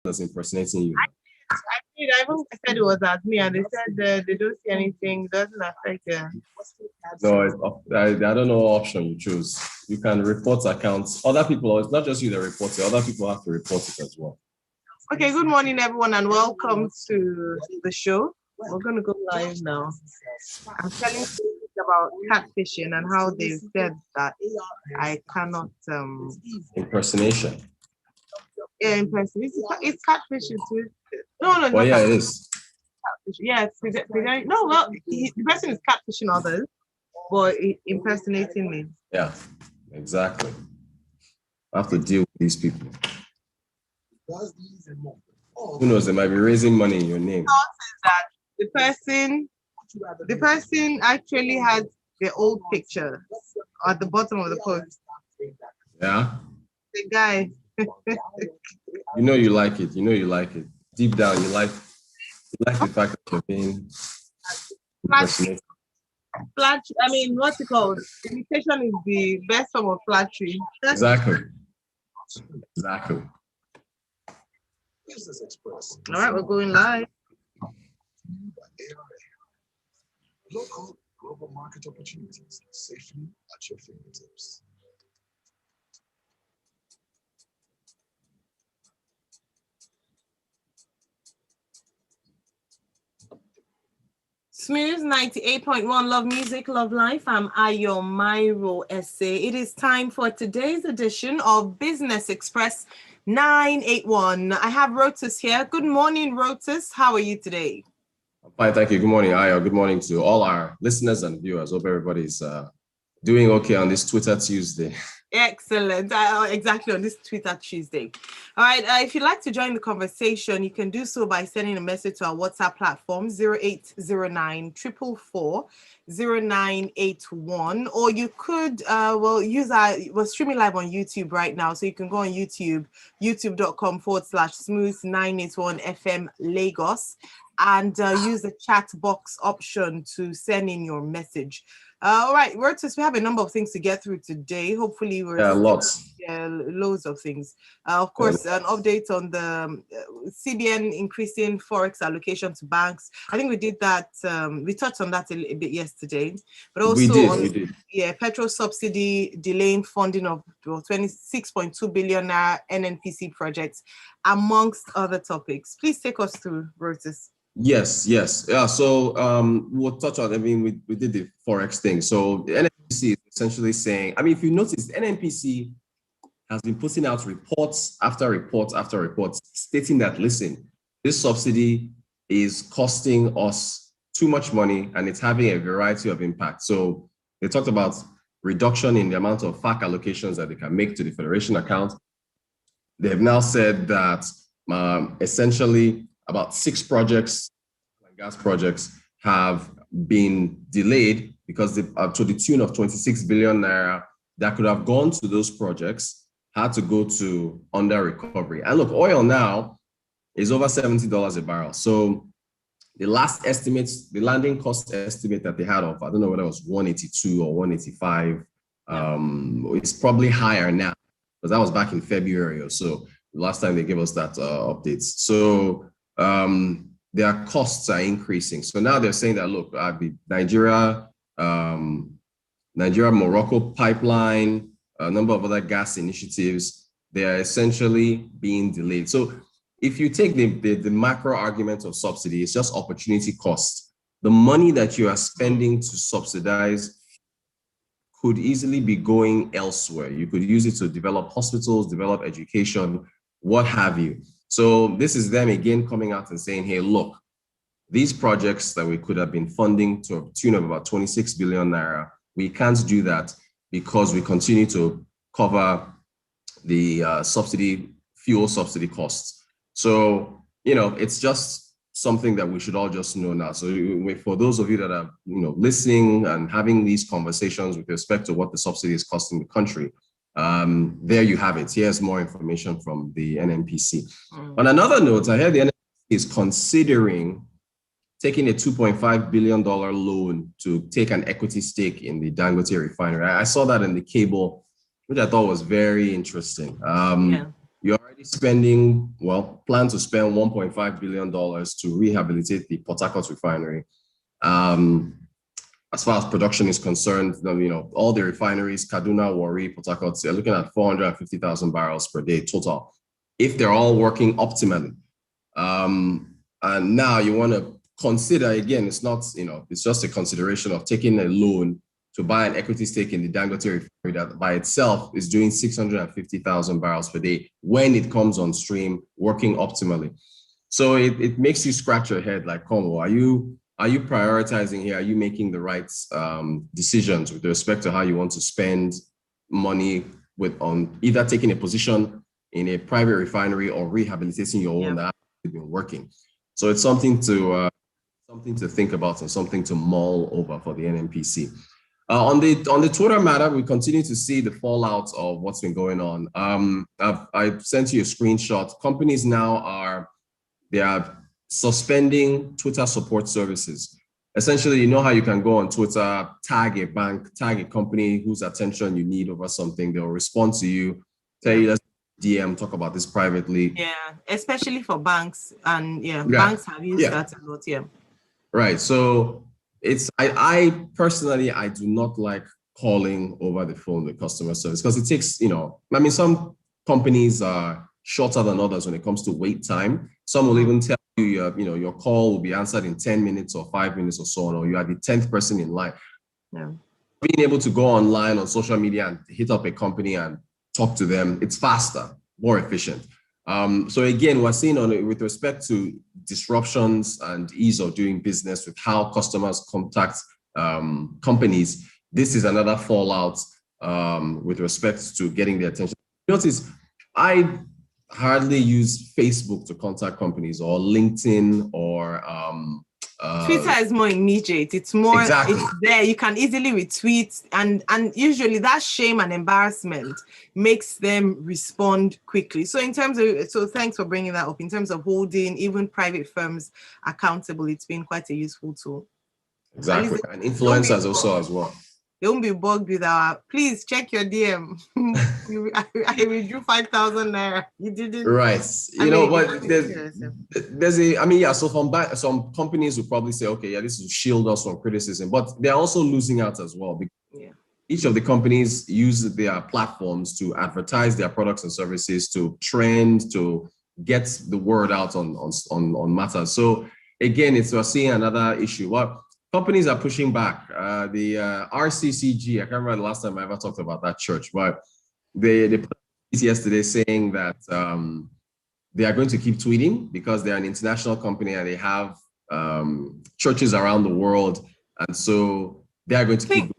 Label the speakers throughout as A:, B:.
A: that's impersonating you.
B: I did. I even said it was at me, and they said they don't see anything. Doesn't affect them.
A: No, I don't know what option you choose. You can report accounts. Other people, it's not just you that report it. Other people have to report it as well.
B: Okay, good morning, everyone, and welcome to the show. We're going to go live now. I'm telling you about catfishing and how they've said that I cannot...
A: Impersonation.
B: Yeah, impersonation. It's catfishing too. No.
A: Well, yeah, it is.
B: Yes, no, well, the person is catfishing others, but impersonating me.
A: Yeah, exactly. I have to deal with these people. Who knows? They might be raising money in your name.
B: That the person actually has the old picture at the bottom of the post.
A: Yeah.
B: The guy.
A: You know you like it. You know you like it. Deep down, you like the fact that you're being impersonated.
B: Flattery. I mean, what's it called? Imitation is the best form of flattery.
A: Exactly.
B: All right, we're going live.
C: Local global market opportunities safely at your fingertips.
B: Smooth 98.1, love music, love life. I'm Ayo Mairo-Ese. It is time for today's edition of Business Express 981. I have Rotus here. Good morning, Rotus. How are you today?
A: I'm fine, thank you. Good morning, Ayo. Good morning to all our listeners and viewers. Hope everybody's doing okay on this Twitter Tuesday.
B: Excellent. Exactly, on this Twitter Tuesday. All right. If you'd like to join the conversation, you can do so by sending a message to our WhatsApp platform 0809 444 0981, or you could we're streaming live on YouTube right now, so you can go on YouTube, youtube.com/smooth981 FM Lagos, and use the chat box option to send in your message. All right, Rotus, we have a number of things to get through today. Hopefully,
A: lots.
B: Loads of things. Of course, an update on the CBN increasing forex allocation to banks. I think we did that. We touched on that a bit yesterday, but also
A: we did.
B: Yeah, petrol subsidy delaying funding of 26.2 billion NNPC projects, amongst other topics. Please take us through, Rotus.
A: Yes. Yeah, so we'll touch on, we did the Forex thing. So the NNPC is essentially saying, if you notice, the NNPC has been putting out reports after reports after reports stating that, listen, this subsidy is costing us too much money and it's having a variety of impacts. So they talked about reduction in the amount of FAC allocations that they can make to the Federation account. They've now said that essentially about 6 projects, gas projects, have been delayed because to the tune of 26 billion naira that could have gone to those projects had to go to under recovery. And look, oil now is over $70 a barrel. So the last estimates, the landing cost estimate that they had of, I don't know whether it was 182 or 185, it's probably higher now, because that was back in February or so, the last time they gave us that updates. So their costs are increasing. So now they're saying that, look, the Nigeria-Morocco pipeline, a number of other gas initiatives, they are essentially being delayed. So if you take the macro argument of subsidy, it's just opportunity cost. The money that you are spending to subsidize could easily be going elsewhere. You could use it to develop hospitals, develop education, what have you. So this is them again coming out and saying, hey, look, these projects that we could have been funding to a tune of about 26 billion naira, we can't do that because we continue to cover the fuel subsidy costs. So, it's just something that we should all just know now. So for those of you that are, listening and having these conversations with respect to what the subsidy is costing the country, there you have it. Here's more information from the NNPC. On another note, I heard the NNPC is considering taking a $2.5 billion loan to take an equity stake in the Dangote refinery. I saw that in the cable, which I thought was very interesting. You already spending, plan to spend $1.5 billion to rehabilitate the Port Harcourt refinery. As far as production is concerned, all the refineries, Kaduna, Warri, Port Harcourt, they're looking at 450,000 barrels per day total, if they're all working optimally. And now you want to consider, again, it's not, it's just a consideration of taking a loan to buy an equity stake in the Dangote refinery that by itself is doing 650,000 barrels per day when it comes on stream, working optimally. So it makes you scratch your head like, Como, are you prioritizing here? Are you making the right decisions with respect to how you want to spend money on either taking a position in a private refinery or rehabilitating your own that has been working? So it's something to think about and something to mull over for the NNPC. On the Twitter matter, we continue to see the fallout of what's been going on. I've sent you a screenshot. Companies now are suspending Twitter support services. Essentially, you know how you can go on Twitter, tag a bank, tag a company whose attention you need over something. They'll respond to you, tell you, let's DM, talk about this privately.
B: Yeah, especially for banks. And banks have used that a lot,
A: Right. So I personally, I do not like calling over the phone with customer service because it takes, some companies are shorter than others when it comes to wait time. Some will even tell you, your call will be answered in 10 minutes or 5 minutes or so on, or you are the 10th person in line.
B: Yeah.
A: Being able to go online on social media and hit up a company and talk to them, it's faster, more efficient. So again, we're seeing with respect to disruptions and ease of doing business with how customers contact companies, this is another fallout with respect to getting their attention. Notice, I hardly use Facebook to contact companies or LinkedIn or
B: Twitter is more immediate. It's more,
A: exactly.
B: It's there. You can easily retweet, and usually that shame and embarrassment makes them respond quickly. So thanks for bringing that up. In terms of holding even private firms accountable, it's been quite a useful tool.
A: Exactly, and influencers also as well.
B: Don't be bugged with please check your DM. I withdrew 5,000 naira. You didn't.
A: Right. So some companies will probably say, okay, this will shield us from criticism, but they're also losing out as well. Because each of the companies use their platforms to advertise their products and services, to trend, to get the word out on matters. So again, we're seeing another issue. Companies are pushing back. The RCCG, I can't remember the last time I ever talked about that church, but they put it yesterday saying that they are going to keep tweeting because they're an international company and they have churches around the world. And so they are going to keep going.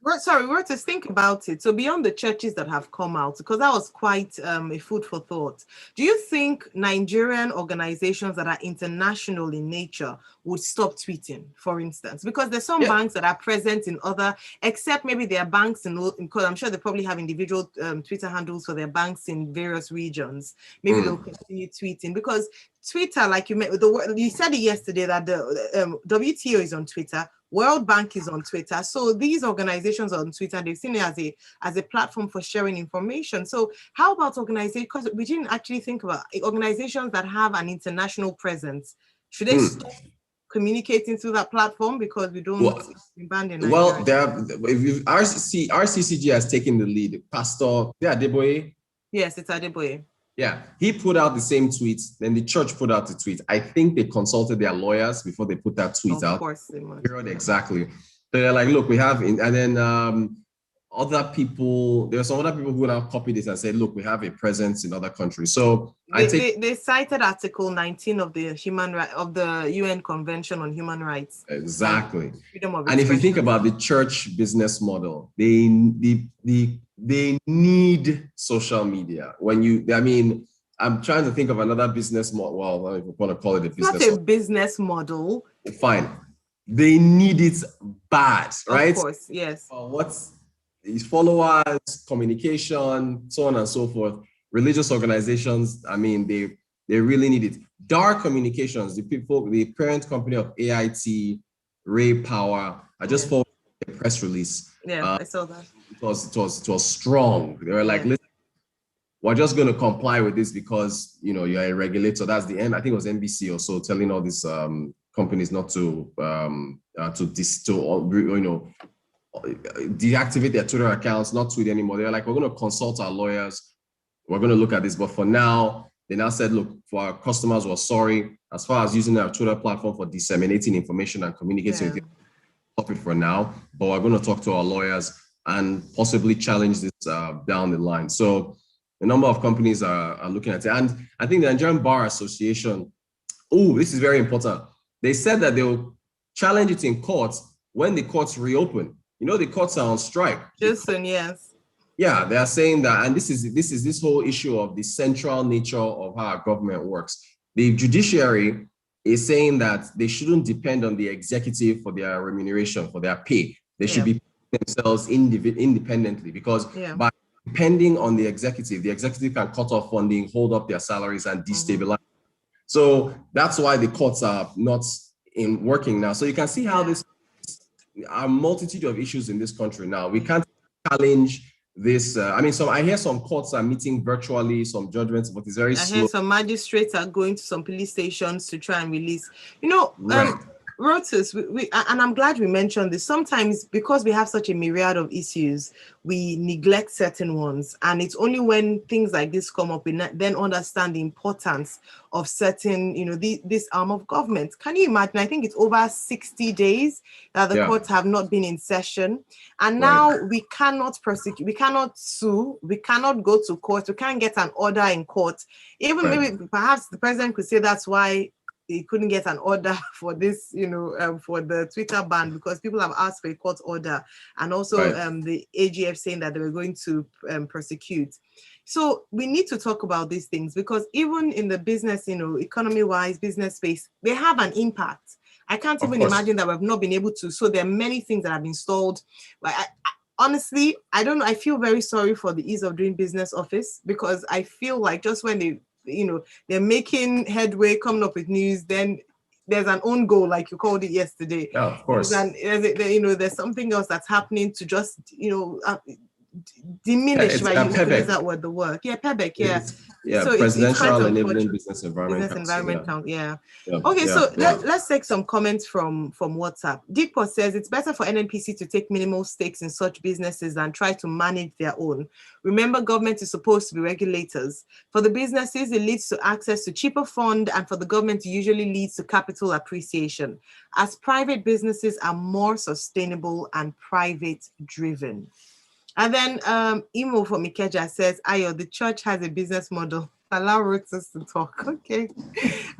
B: Rotus, think about it. So beyond the churches that have come out, because that was quite a food for thought. Do you think Nigerian organizations that are international in nature would stop tweeting, for instance? Because there's some banks that are present in other, except maybe their banks because I'm sure they probably have individual Twitter handles for their banks in various regions. Maybe they'll continue tweeting because Twitter, like you said it yesterday, that the WTO is on Twitter, World Bank is on Twitter. So these organizations are on Twitter, they've seen it as a platform for sharing information. So how about organizations, because we didn't actually think about organizations that have an international presence, should they stop communicating through that platform because we don't ban in Nigeria? RCCG has taken the lead. Pastor Adeboye. Yes, it's Adeboye.
A: Yeah, he put out the same tweet, then the church put out the tweet. I think they consulted their lawyers before they put that tweet out.
B: Of course they must.
A: Exactly. So they're like, look, we have, and then other people, there are some other people who now copied this and said, look, we have a presence in other countries. So
B: they cited Article 19 of the UN Convention on Human Rights.
A: Exactly. And if you think about the church business model, they need social media. I'm trying to think of another business model. Well, if you want to call it a business model.
B: Not a business model.
A: Fine. They need it bad, right?
B: Of course, yes.
A: What's these followers, communication, so on and so forth. Religious organizations, they really need it. Dark Communications, the parent company of AIT, Ray Power, I just forwarded a press release.
B: Yeah, I saw that.
A: It was strong. They were like, listen, we're just going to comply with this because, you know, you're a regulator. That's the end. I think it was NBC or so telling all these companies not to deactivate their Twitter accounts, not tweet anymore. They're like, we're going to consult our lawyers. We're going to look at this. But for now, they now said, look, for our customers, we're sorry. As far as using our Twitter platform for disseminating information and communicating with you, stop it for now. But we're going to talk to our lawyers and possibly challenge this down the line. So a number of companies are looking at it. And I think the Nigerian Bar Association, this is very important. They said that they'll challenge it in court when the courts reopen. You know, the courts are on strike.
B: Jason, yes.
A: Yeah, they are saying that, and this is this whole issue of the central nature of how our government works. The judiciary is saying that they shouldn't depend on the executive for their remuneration, for their pay. They should be themselves independently, because by depending on the executive can cut off funding, hold up their salaries, and destabilize. So that's why the courts are not in working now. So you can see how this a multitude of issues in this country now. We can't challenge this. I hear some courts are meeting virtually, some judgments, but it's very slow. I hear
B: some magistrates are going to some police stations to try and release. You know, Rotus, and I'm glad we mentioned this. Sometimes because we have such a myriad of issues, we neglect certain ones. And it's only when things like this come up, we then understand the importance of certain, you know, this arm of government. Can you imagine? I think it's over 60 days that the courts have not been in session. And now we cannot prosecute, we cannot sue, we cannot go to court, we can't get an order in court. Even maybe perhaps the president could say that's why they couldn't get an order for this, you know, for the Twitter ban, because people have asked for a court order, and also the AGF saying that they were going to prosecute. So we need to talk about these things, because even in the business, you know, economy-wise, business space, they have an impact. I can't even imagine that we've not been able to. So there are many things that have been stalled. But honestly, I don't know. I feel very sorry for the Ease of Doing Business office, because I feel like just when they, you know, they're making headway, coming up with news, then there's an own goal, like you called it yesterday.
A: Yeah, of course.
B: There's something else that's happening to just, you know, diminish by using that word, the work. Yeah, PEBEC,
A: so Presidential Enabling Business Environment
B: Council. Okay, so let's take some comments from WhatsApp. Dikpo says it's better for NNPC to take minimal stakes in such businesses than try to manage their own. Remember, government is supposed to be regulators. For the businesses, it leads to access to cheaper fund, and for the government, it usually leads to capital appreciation, as private businesses are more sustainable and private driven. And then Imo from Ikeja says, Ayo, the church has a business model. Allow Rotus to talk. Okay.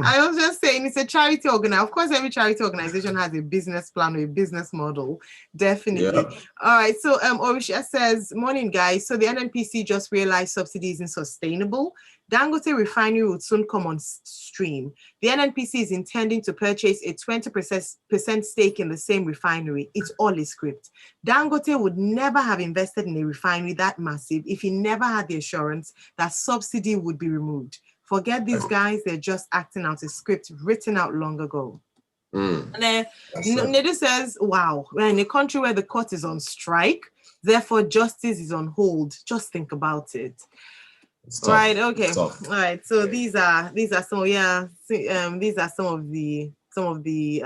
B: I was just saying, it's a charity organization. Of course, every charity organization has a business plan or a business model. Definitely. Yeah. All right. So Orisha says, morning, guys. So the NNPC just realized subsidy isn't sustainable. Dangote refinery would soon come on stream. The NNPC is intending to purchase a 20% stake in the same refinery. It's all a script. Dangote would never have invested in a refinery that massive if he never had the assurance that subsidy would be removed. Forget these guys, they're just acting out a script written out long ago. And then Nedu says, wow, we're in a country where the court is on strike, therefore justice is on hold. Just think about it. Right. Okay. All right. So these are some. These are some of the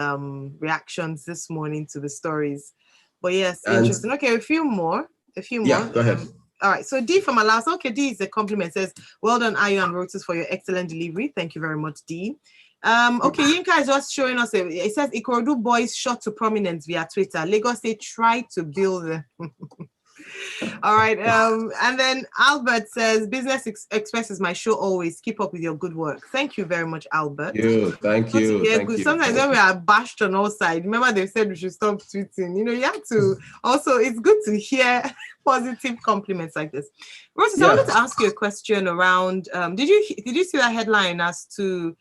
B: reactions this morning to the stories. But yes, interesting. Okay, a few more.
A: Yeah. Go ahead.
B: All right. So D from Alas. Okay, D is a compliment. Says, well done, Ayo and Rotus, for your excellent delivery. Thank you very much, D. Okay, Yinka is just showing us. It says Ikorodu boys shot to prominence via Twitter. Lagos State tried to build. All right. And then Albert says, Business Express is my show always. Keep up with your good work. Thank you very much, Albert.
A: Thank you.
B: Sometimes when we are bashed on all sides, remember they said we should stop tweeting. You know, you have to also, it's good to hear positive compliments like this. Rotus, I wanted to ask you a question around, did you see that headline as to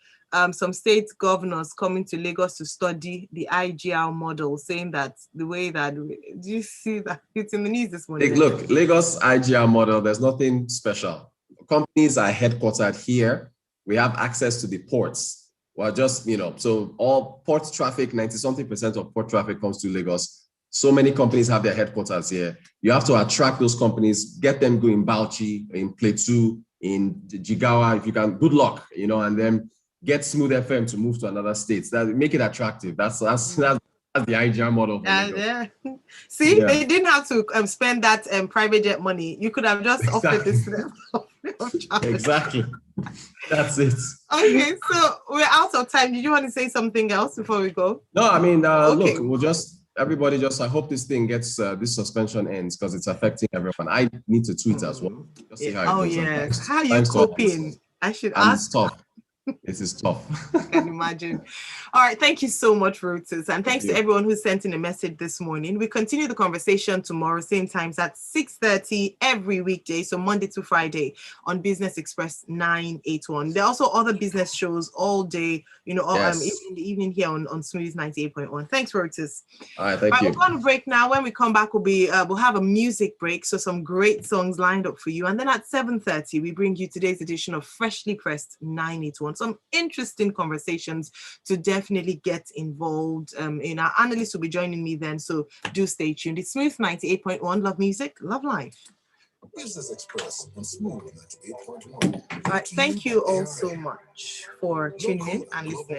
B: some state governors coming to Lagos to study the IGR model, saying that the way that, do you see that? It's in the news this morning.
A: Look, Lagos IGR model, there's nothing special. Companies are headquartered here. We have access to the ports. Well, just, you know, so all port traffic, 90-something% of port traffic comes to Lagos. So many companies have their headquarters here. You have to attract those companies, get them going in Bauchi, in Plateau, in Jigawa, if you can, good luck, and then get Smooth FM to move to another state. That make it attractive. That's the IGR model.
B: Yeah. See, they didn't have to spend that private jet money. You could have just offered this to them.
A: Exactly. That's it.
B: Okay, so we're out of time. Did you want to say something else before we go?
A: No, I mean, look, everybody I hope this thing gets, this suspension ends because it's affecting everyone. I need to tweet as well. Just see how it goes.
B: How are you coping? I should ask.
A: It's tough. This is tough.
B: I can imagine. All right. Thank you so much, Rotus. And thanks to everyone who sent in a message this morning. We continue the conversation tomorrow, same times at 6:30 every weekday. So Monday to Friday on Business Express 981. There are also other business shows all day, in the evening here on Smooth 98.1. Thanks, Rotus.
A: All right. Thank you.
B: We're going to break now. When we come back, we'll have a music break. So some great songs lined up for you. And then at 7:30, we bring you today's edition of Freshly Pressed 981. Some interesting conversations to definitely get involved in. Our analyst will be joining me then, so do stay tuned. It's Smooth 98.1. Love music, love life.
C: Business Express on Smooth 98.1.
B: All right, thank you all so much for tuning in and listening.